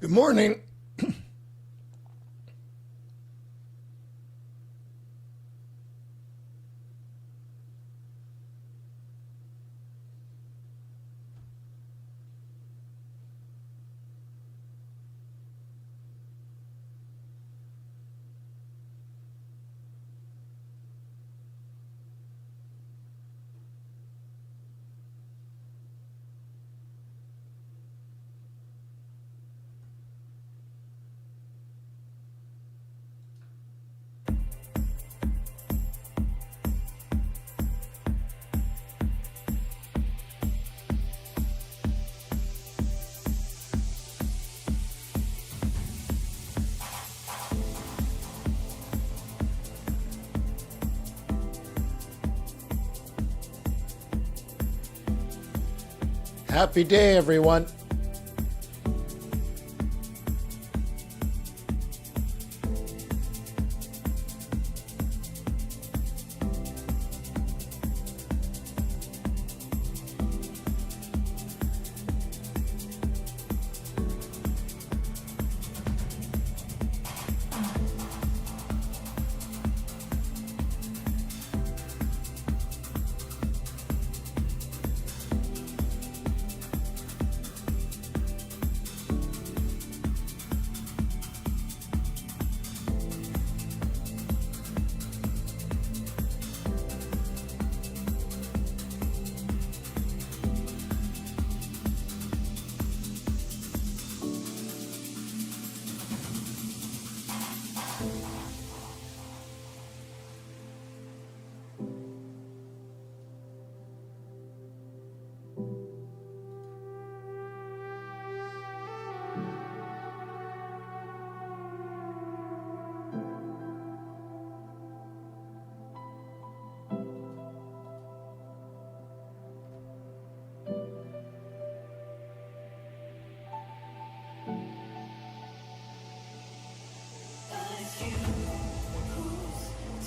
Good morning. Happy day, everyone.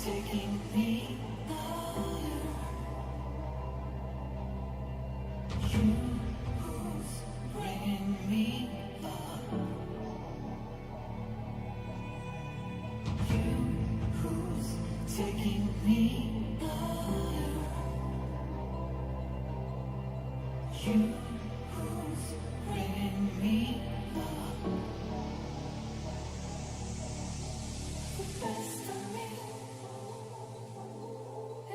Taking me higher. You who's bringing me up. You who's taking me higher. You who's bringing me up. The best of me.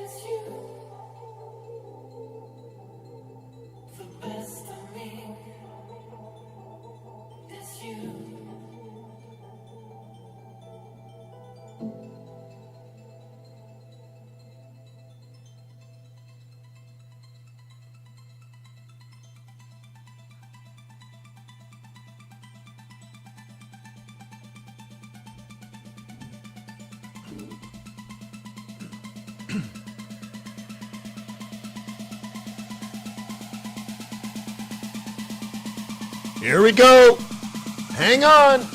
It's you, the best of me. It's you. Here we go. Hang on.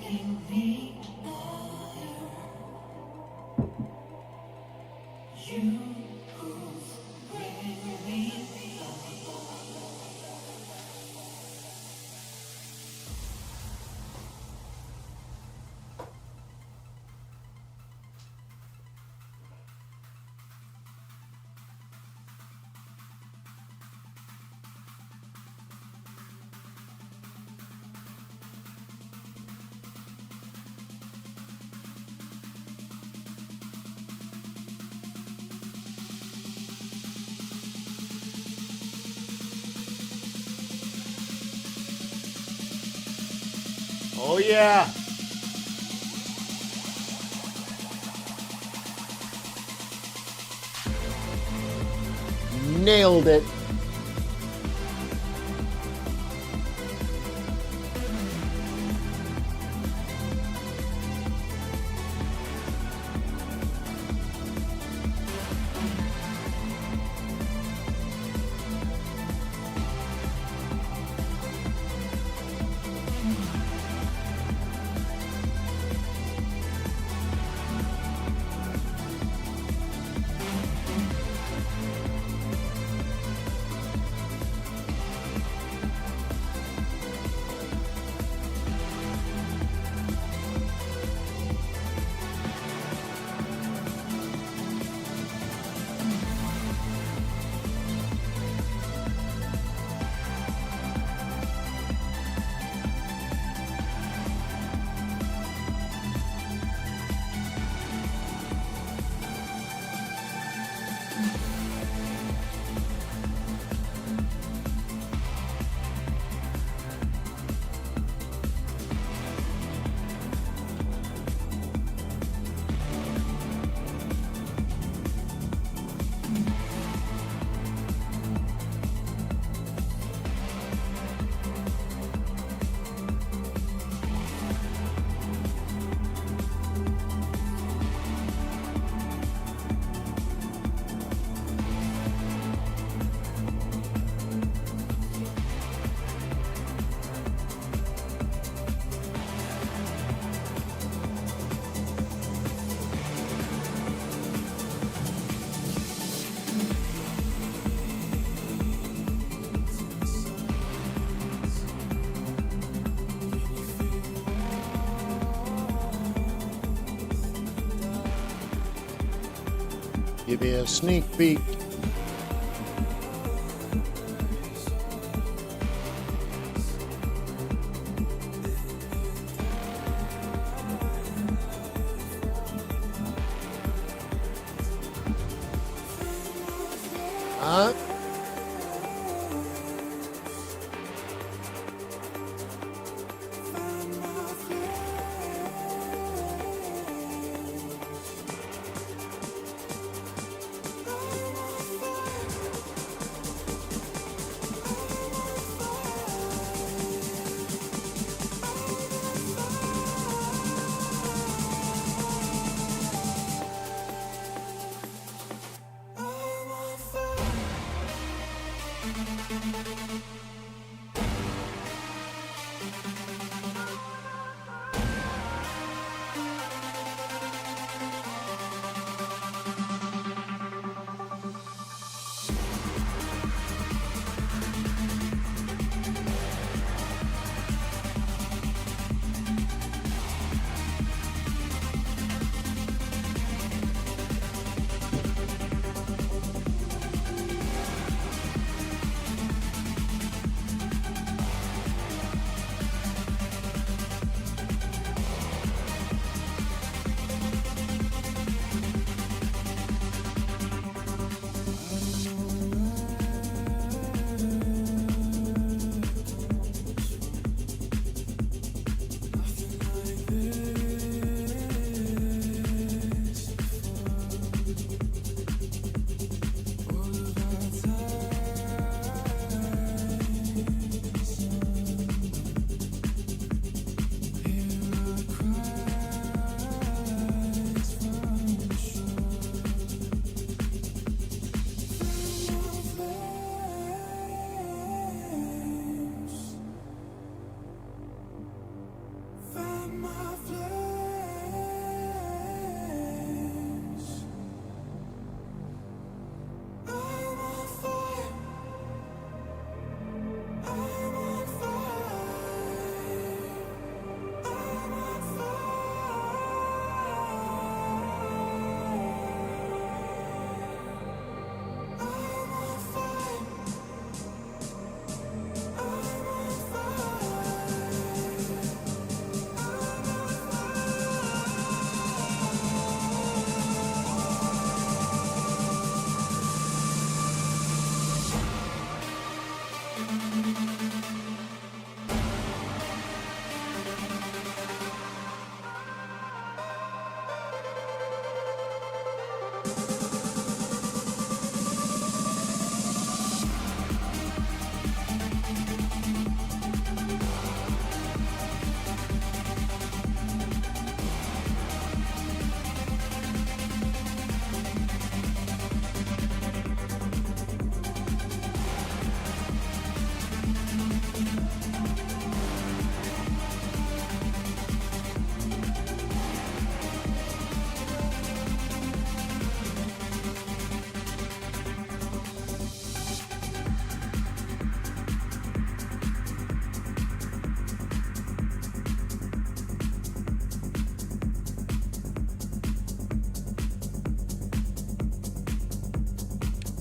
making me better. You who's bringing me Oh, yeah. Nailed it. Give you a sneak peek. Huh?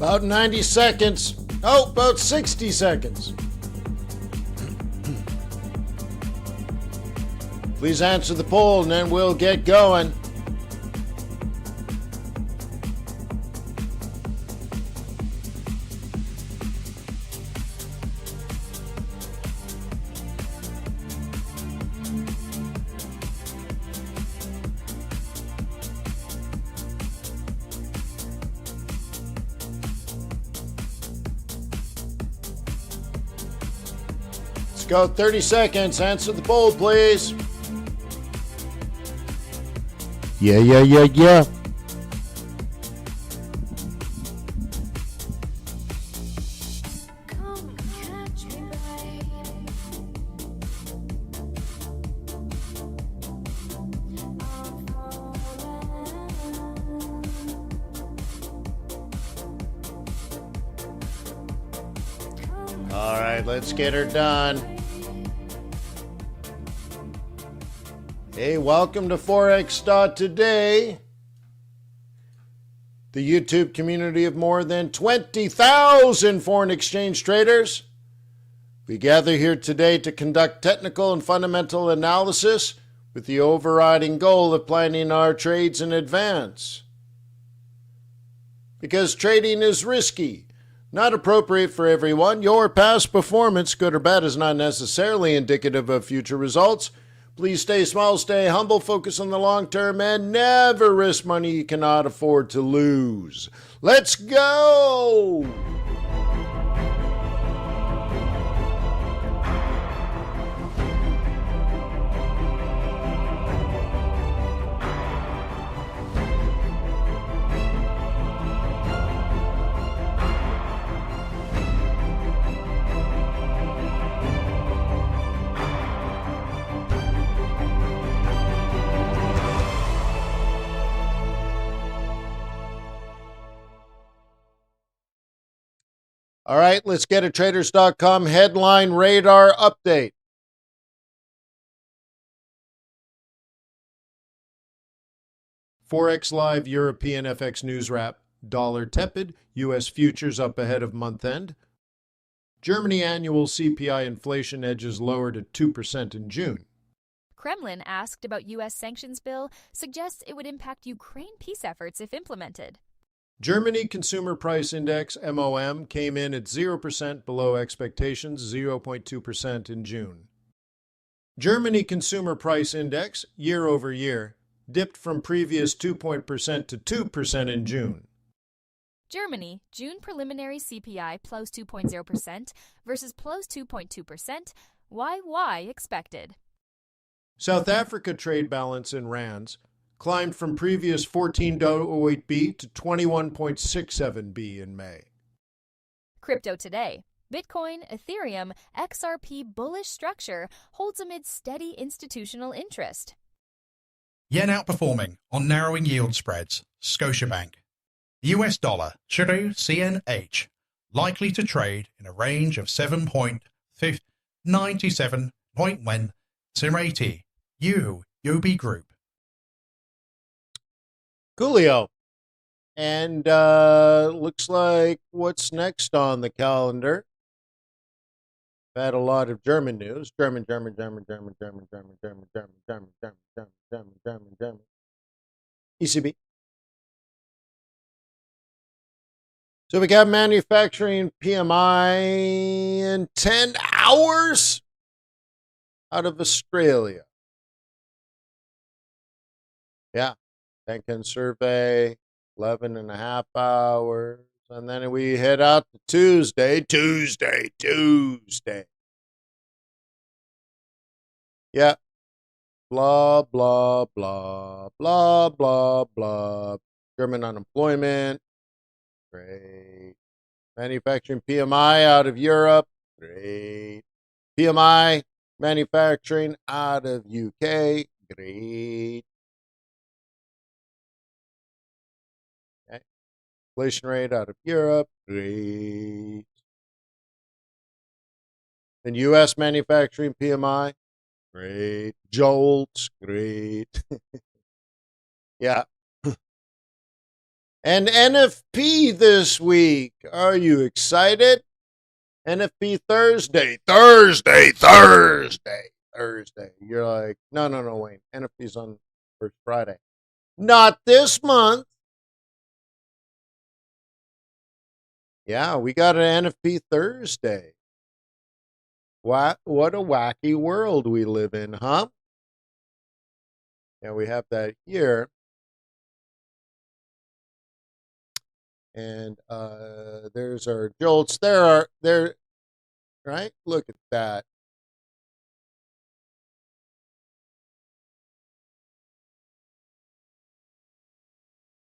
About 90 seconds. Oh, about 60 seconds. Please answer the poll and then we'll get going. Let's go 30 seconds. Answer the poll, please. Yeah. Come catch me, babe. I'm falling. All right, let's get her done. Hey, welcome to Forex.Today, the YouTube community of more than 20,000 foreign exchange traders. We gather here today to conduct technical and fundamental analysis with the overriding goal of planning our trades in advance. Because trading is risky, not appropriate for everyone. Your past performance, good or bad, is not necessarily indicative of future results. Please stay small, stay humble, focus on the long term, and never risk money you cannot afford to lose. Let's go! All right, let's get a Traders.com headline radar update. Forex Live European FX News Wrap. Dollar tepid, U.S. futures up ahead of month end. Germany annual CPI inflation edges lower to 2% in June. Kremlin, asked about U.S. sanctions bill, suggests it would impact Ukraine peace efforts if implemented. Germany Consumer Price Index, MOM, came in at 0% below expectations, 0.2% in June. Germany Consumer Price Index, year over year, dipped from previous 2% to 2% in June. Germany, June preliminary CPI plus 2.0% versus plus 2.2%. Why expected? South Africa trade balance in rands climbed from previous 14.08B to 21.67B in May. Crypto Today. Bitcoin, Ethereum, XRP bullish structure holds amid steady institutional interest. Yen outperforming on narrowing yield spreads. Scotiabank. US dollar, true CNH, likely to trade in a range of 7.97.1 to UB Group. Coolio. And looks like what's next on the calendar? I've had a lot of German news. German. ECB. So we got manufacturing PMI in 10 hours out of Australia. Yeah. Banking survey, 11 and a half hours. And then we head out to Tuesday. Yeah. Blah, blah, blah, blah, blah, blah. German unemployment. Great. Manufacturing PMI out of Europe. Great. PMI manufacturing out of UK. Great. Okay. Inflation rate out of Europe. Great. And US manufacturing PMI. Great. Jolts. Great. Yeah. And NFP this week. Are you excited? NFP Thursday. Thursday. You're like, no, Wayne. NFP's on first Friday. Not this month. Yeah, we got an NFP Thursday. What a wacky world we live in, huh? Yeah, we have that here. And there's our jolts. There, right? Look at that.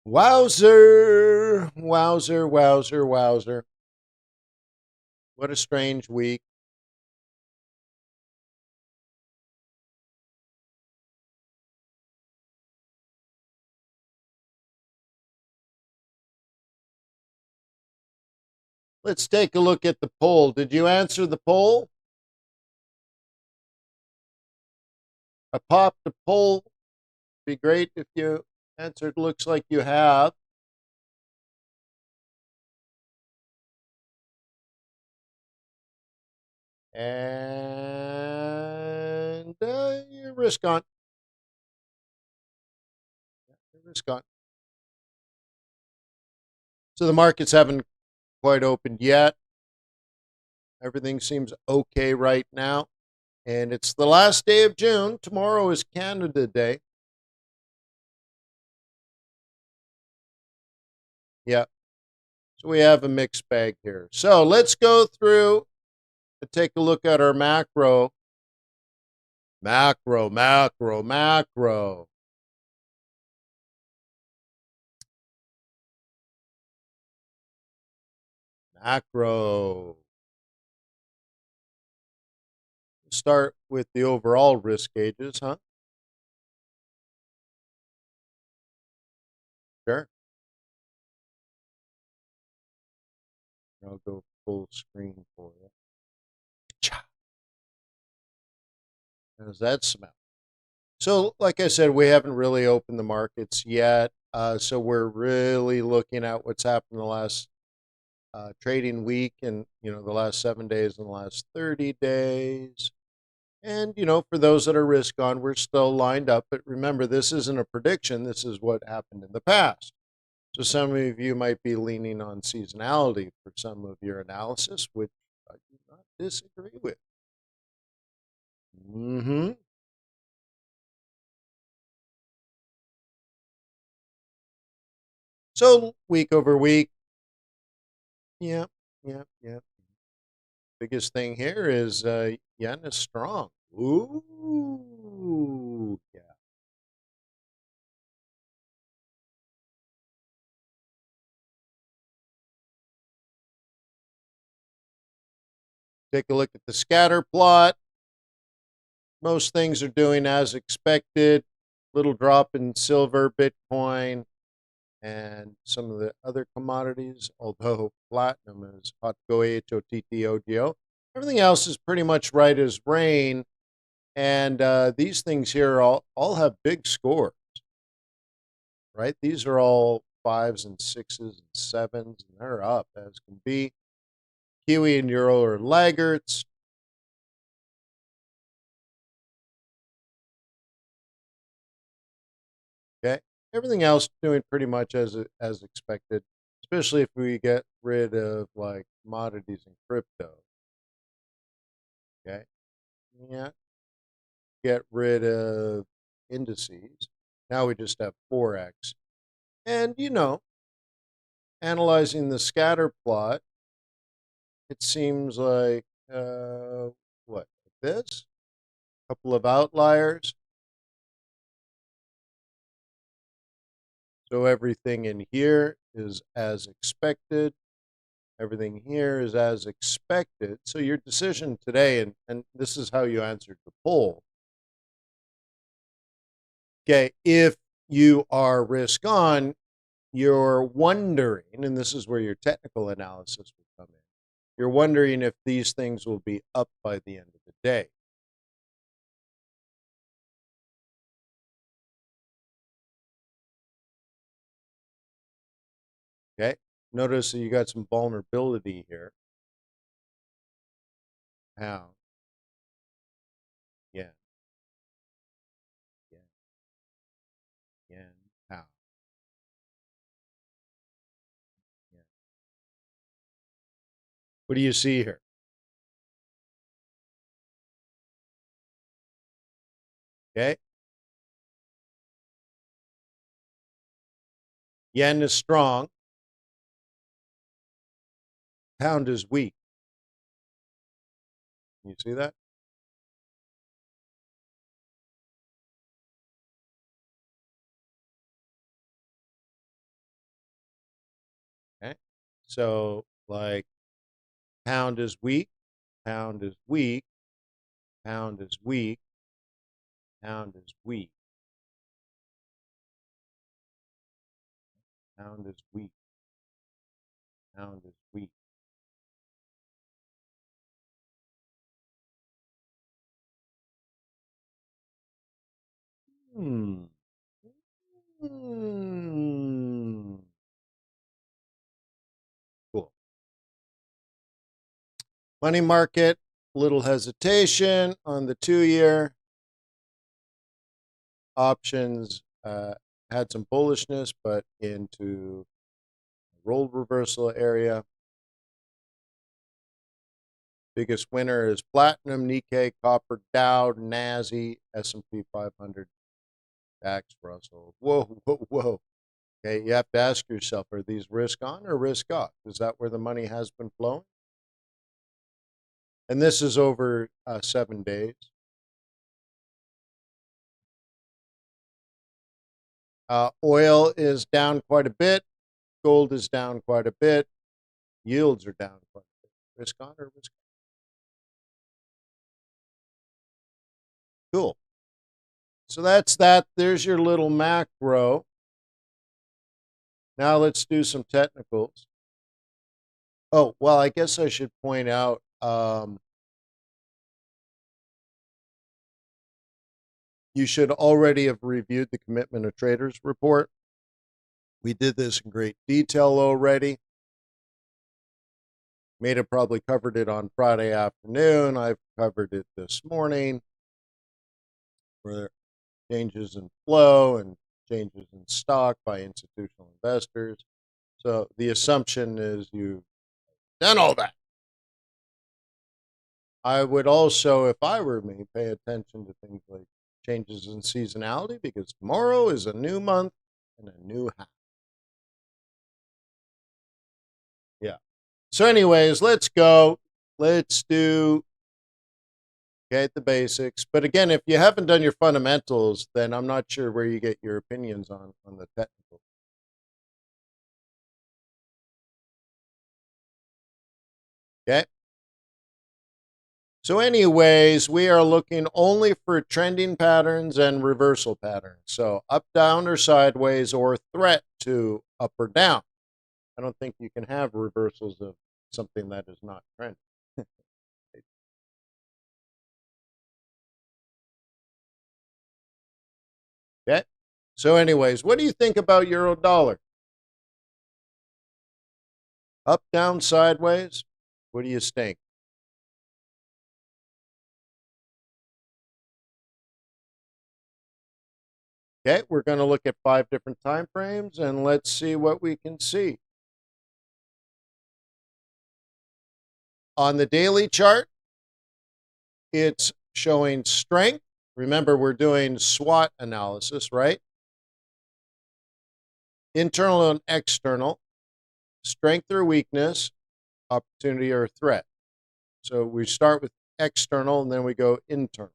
Wowzer. What a strange week. Let's take a look at the poll. Did you answer the poll? I popped the poll. Be great if you answered. Looks like you have. And you're risk on. You're risk on. So the markets haven't quite opened yet. Everything seems okay right now. And it's the last day of June. Tomorrow is Canada Day. Yeah. So we have a mixed bag here. So let's go through and take a look at our macro. Macro. Start with the overall risk gauges, huh? Sure. I'll go full screen for you. How does that smell? So, like I said, we haven't really opened the markets yet. So we're really looking at what's happened the last trading week and, the last 7 days and the last 30 days. And, for those that are risk on, we're still lined up. But remember, this isn't a prediction. This is what happened in the past. So some of you might be leaning on seasonality for some of your analysis, which I do not disagree with. Mm-hmm. So week over week, yeah. Biggest thing here is yen is strong. Ooh, yeah. Take a look at the scatter plot. Most things are doing as expected. Little drop in silver, Bitcoin, and some of the other commodities, although platinum is hot to go AHOTTOGO. Everything else is pretty much right as rain. And these things here all have big scores, right? These are all fives and sixes and sevens, and they're up as can be. Kiwi and Euro are laggards. Okay. Everything else doing pretty much as expected, especially if we get rid of like commodities and crypto. Okay. Yeah. Get rid of indices. Now we just have Forex. And, analyzing the scatter plot, it seems like, what, this? A couple of outliers. So everything in here is as expected. Everything here is as expected. So your decision today, and this is how you answered the poll. Okay, if you are risk on, you're wondering, and this is where your technical analysis will come in. You're wondering if these things will be up by the end of the day. Okay. Notice that you got some vulnerability here. Pound, yen, yen, yen, pound, yen. What do you see here? Okay. Yen is strong. Pound is weak. You see that? Okay. So, like, pound is weak, pound is weak, pound is weak, pound is weak, pound is weak, pound is weak. Hmm. Hmm. Cool. Money market, little hesitation on the 2 year. Options had some bullishness, but into rolled reversal area. Biggest winner is platinum, Nikkei, copper, Dow, NASI, S&P 500, DAX, Russell. Whoa, whoa, whoa. Okay, you have to ask yourself, are these risk on or risk off? Is that where the money has been flowing? And this is over 7 days. Oil is down quite a bit. Gold is down quite a bit. Yields are down quite a bit. Risk on or risk off? Cool. So that's that. There's your little macro. Now let's do some technicals. Oh, well, I guess I should point out you should already have reviewed the Commitment of Traders report. We did this in great detail already. Made it probably covered it on Friday afternoon. I've covered it this morning for changes in flow and changes in stock by institutional investors. So the assumption is you've done all that. I would also, if I were me, pay attention to things like changes in seasonality because tomorrow is a new month and a new half. Yeah. So, anyways, let's go. Let's do the basics. But again, if you haven't done your fundamentals, then I'm not sure where you get your opinions on the technical. Okay. So, anyways, we are looking only for trending patterns and reversal patterns. So, up, down, or sideways, or threat to up or down. I don't think you can have reversals of something that is not trending. Okay. So, anyways, what do you think about euro dollar? Up, down, sideways? What do you think? Okay, we're going to look at 5 different time frames and let's see what we can see. On the daily chart, it's showing strength. Remember, we're doing SWOT analysis, right? Internal and external, strength or weakness, opportunity or threat. So we start with external and then we go internal.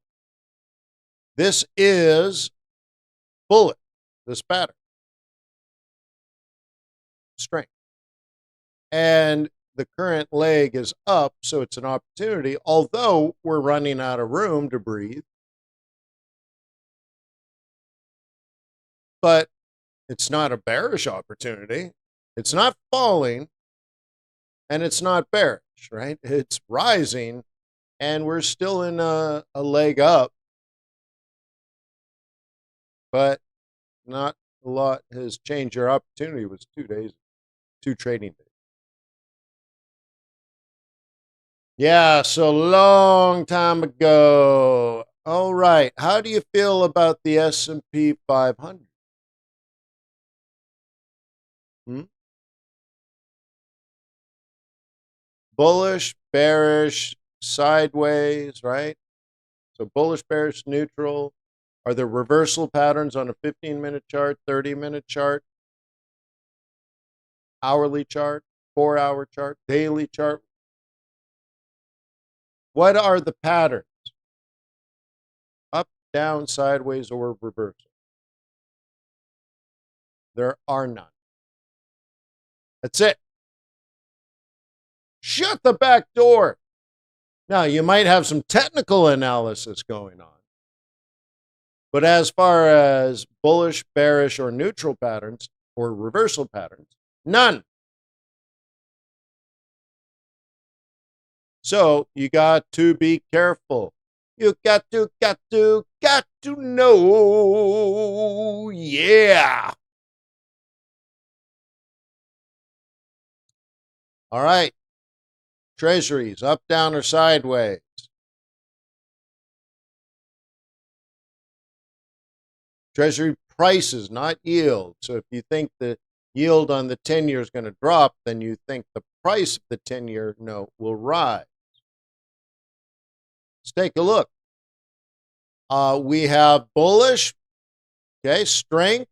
This is bullet, this pattern, strength. And the current leg is up, so it's an opportunity, although we're running out of room to breathe. But it's not a bearish opportunity. It's not falling, and it's not bearish, right? It's rising, and we're still in a leg up, but not a lot has changed. Your opportunity was 2 days. 2 trading days. Yeah, so long time ago. All right. How do you feel about the S&P 500? Hmm? Bullish, bearish, sideways, right? So bullish, bearish, neutral. Are there reversal patterns on a 15-minute chart, 30-minute chart, hourly chart, 4-hour chart, daily chart? What are the patterns? Up, down, sideways, or reversal? There are none. That's it. Shut the back door. Now, you might have some technical analysis going on, but as far as bullish, bearish, or neutral patterns or reversal patterns, none. So you got to be careful. You got to know. Yeah. All right. Treasuries, up, down, or sideways? Treasury prices, not yield. So if you think the yield on the 10-year is going to drop, then you think the price of the 10-year note will rise. Let's take a look. We have bullish, okay, strength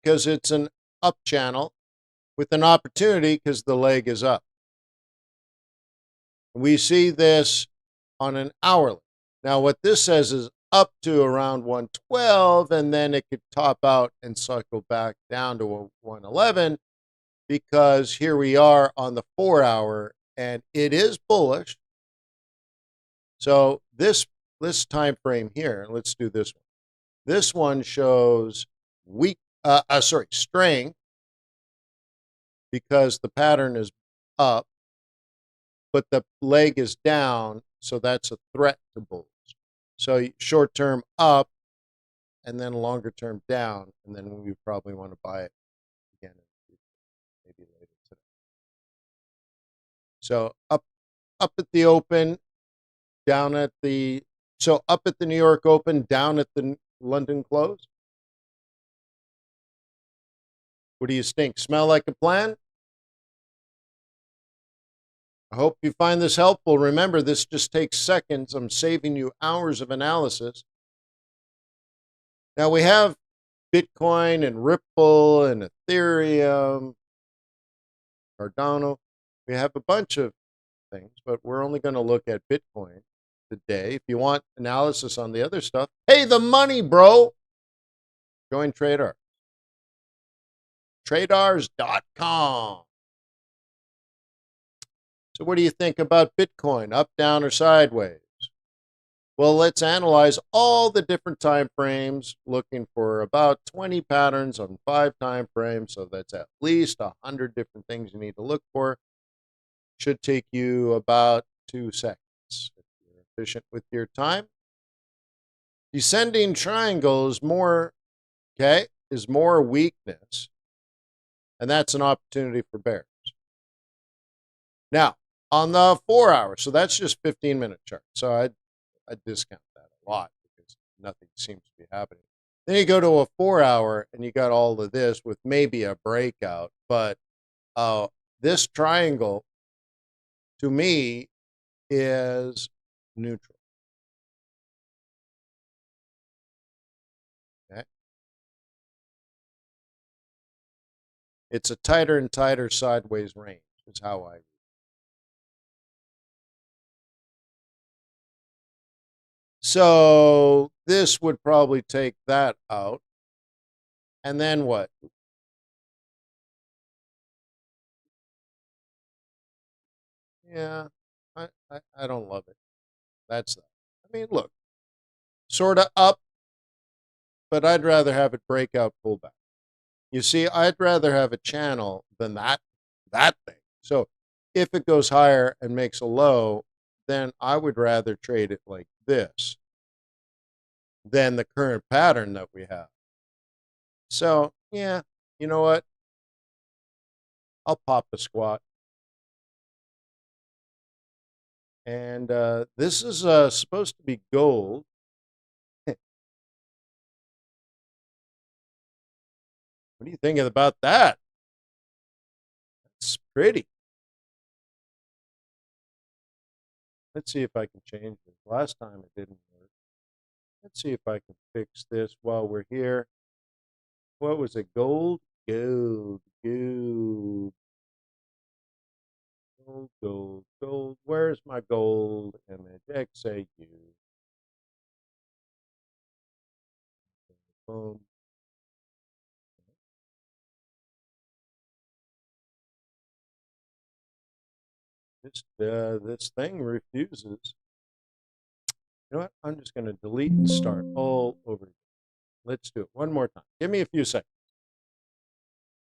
because it's an up channel with an opportunity because the leg is up. We see this on an hourly. Now, what this says is up to around 112, and then it could top out and cycle back down to a 111 because here we are on the 4-hour, and it is bullish. So this time frame here, let's do this one. This one shows strength because the pattern is up, but the leg is down, so that's a threat to bulls. So short term up, and then longer term down, and then we probably want to buy it again, maybe later today. So up at the open, down at the up at the New York Open, down at the London close. What do you think? Smell like a plan? I hope you find this helpful. Remember, this just takes seconds. I'm saving you hours of analysis. Now we have Bitcoin and Ripple and Ethereum, Cardano. We have a bunch of things, but we're only going to look at Bitcoin today. If you want analysis on the other stuff, hey, the money, bro. Join TRADARS. TRADARS.com. So what do you think about Bitcoin, up, down, or sideways? Well, let's analyze all the different time frames, looking for about 20 patterns on 5 time frames. So that's at least 100 different things you need to look for. Should take you about 2 seconds if you're efficient with your time. Descending triangle is more weakness, and that's an opportunity for bears. Now, on the 4-hour, so that's just 15-minute chart. So I discount that a lot because nothing seems to be happening. Then you go to a 4-hour, and you got all of this with maybe a breakout. But this triangle, to me, is neutral. Okay? It's a tighter and tighter sideways range, is how I read it. So this would probably take that out. And then what? Yeah, I don't love it. That's that. I mean, look, sort of up, but I'd rather have it break out, pull back. You see, I'd rather have a channel than that thing. So if it goes higher and makes a low, then I would rather trade it like this than the current pattern that we have. So, yeah, you know what? I'll pop a squat. And this is supposed to be gold. What are you thinking about that? It's pretty. Let's see if I can change this. Last time it didn't work. Let's see if I can fix this while we're here. What was it? Gold? Gold. Gold. Gold, gold, gold. Where's my gold image? XAU. Boom. This thing refuses. You know what? I'm just going to delete and start all over again. Let's do it one more time. Give me a few seconds.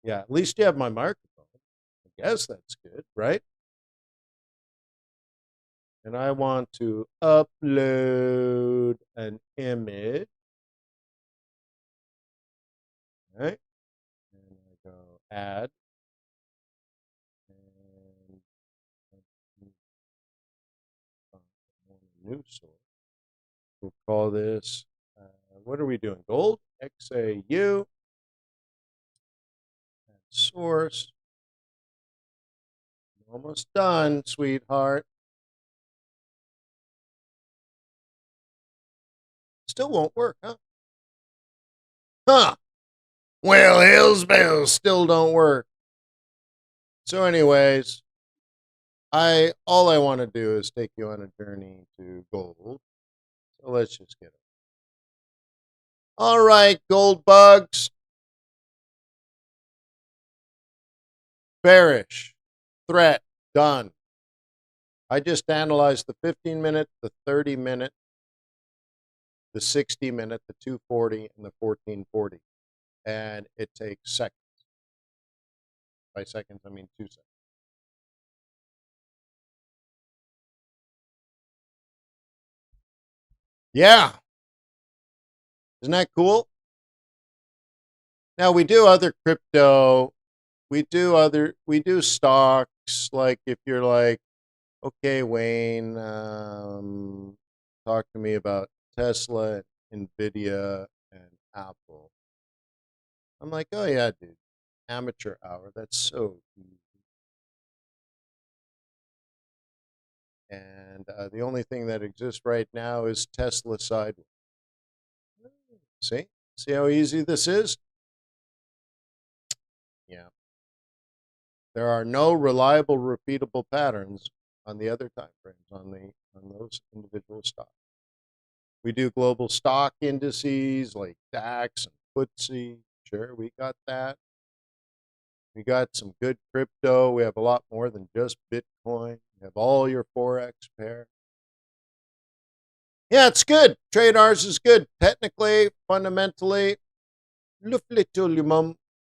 Yeah, at least you have my microphone. I guess that's good, right? And I want to upload an image. Right? And I go add. And new source. We'll call this, what are we doing? Gold, XAU, and source. Almost done, sweetheart. Still won't work, huh? Huh. Well, hell's bells still don't work. So anyways, all I want to do is take you on a journey to gold. So let's just get it. All right, gold bugs. Bearish. Threat. Done. I just analyzed the 15-minute, the 30-minute, the 60-minute, the 240, and the 1440. And it takes seconds. By seconds, I mean 2 seconds. Yeah. Isn't that cool? Now we do other crypto. We do stocks. Like if you're like, okay, Wayne, talk to me about Tesla, Nvidia, and Apple. I'm like, oh yeah, dude, amateur hour. That's so easy. And the only thing that exists right now is Tesla sideways. See how easy this is? Yeah. There are no reliable, repeatable patterns on the other time frames on those individual stocks. We do global stock indices like DAX and FTSE. Sure, we got that. We got some good crypto. We have a lot more than just Bitcoin. We have all your Forex pair. Yeah, it's good. TRADARS is good. Technically, fundamentally,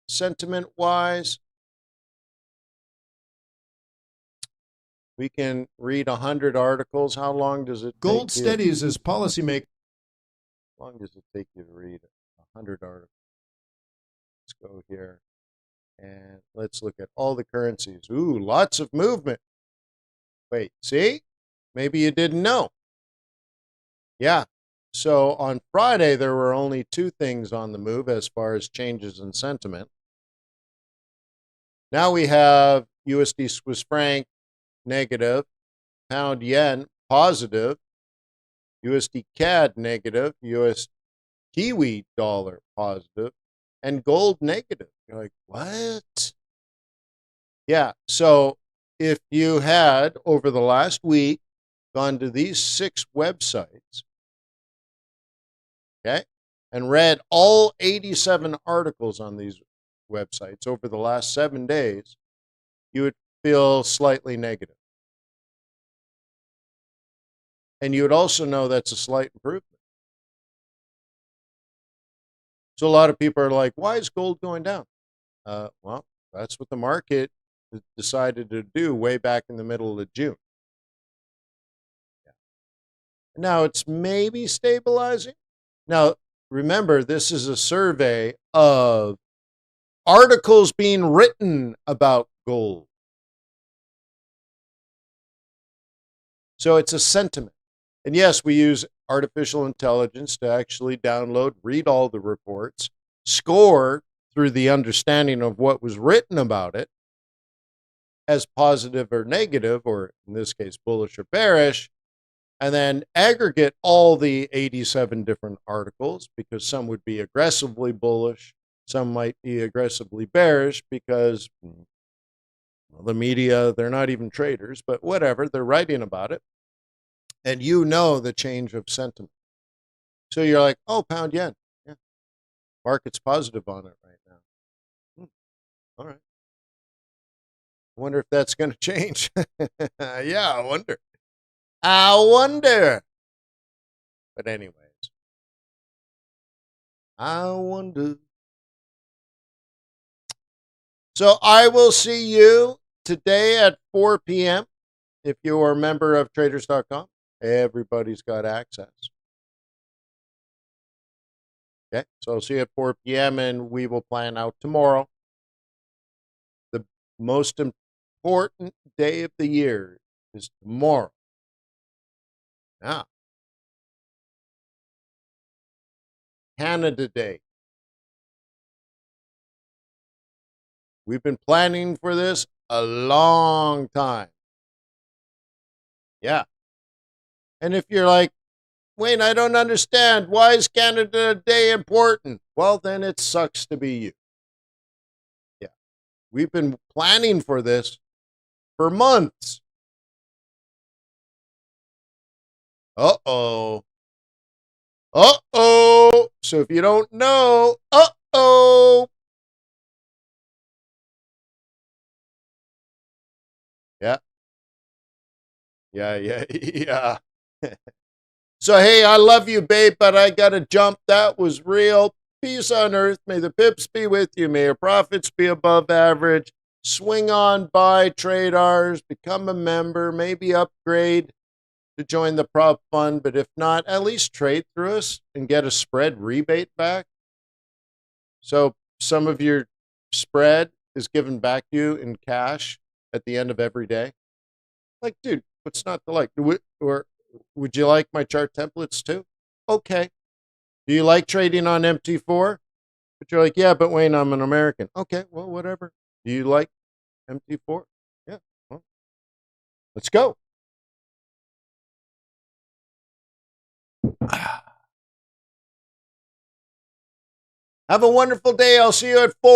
sentiment-wise, we can read 100 articles. How long does it take Gold you? steadies as policymakers. How long does it take you to read 100 articles? Let's go here. And let's look at all the currencies. Ooh, lots of movement. Wait, see? Maybe you didn't know. Yeah. So on Friday, there were only 2 things on the move as far as changes in sentiment. Now we have USD Swiss franc negative, pound yen positive, USD CAD negative, US Kiwi dollar positive, and gold negative. You're like, what? Yeah. So if you had over the last week gone to these 6 websites, okay, and read all 87 articles on these websites over the last 7 days, you would feel slightly negative. And you would also know that's a slight improvement. So a lot of people are like, why is gold going down? Well, that's what the market decided to do way back in the middle of June. Yeah. Now it's maybe stabilizing. Now, remember, this is a survey of articles being written about gold. So it's a sentiment. And yes, we use artificial intelligence to actually download, read all the reports, score through the understanding of what was written about it as positive or negative, or in this case, bullish or bearish, and then aggregate all the 87 different articles, because some would be aggressively bullish, some might be aggressively bearish because well, the media, they're not even traders, but whatever, they're writing about it. And you know the change of sentiment. So you're like, oh, pound yen. Yeah. Market's positive on it right now. All right. I wonder if that's going to change. Yeah, I wonder. I wonder. But anyways, I wonder. So I will see you today at 4 p.m. If you are a member of traders.com. Everybody's got access. Okay, so I'll see you at 4 p.m. and we will plan out tomorrow. The most important day of the year is tomorrow. Now, Canada Day. We've been planning for this a long time. Yeah. And if you're like, Wayne, I don't understand. Why is Canada Day important? Well, then it sucks to be you. Yeah. We've been planning for this for months. Uh-oh. Uh-oh. So if you don't know, uh-oh. Yeah. Yeah. Yeah. So, hey, I love you, babe, but I got to jump. That was real. Peace on earth. May the pips be with you. May your profits be above average. Swing on by TRADARS. Become a member. Maybe upgrade to join the prop fund. But if not, at least trade through us and get a spread rebate back. So some of your spread is given back to you in cash at the end of every day. Like, dude, what's not to like? Or would you like my chart templates too? Okay. Do you like trading on MT4? But you're like, yeah, but Wayne, I'm an American. Okay, well, whatever. Do you like MT4? Yeah. Well, let's go. Have a wonderful day. I'll see you at 4.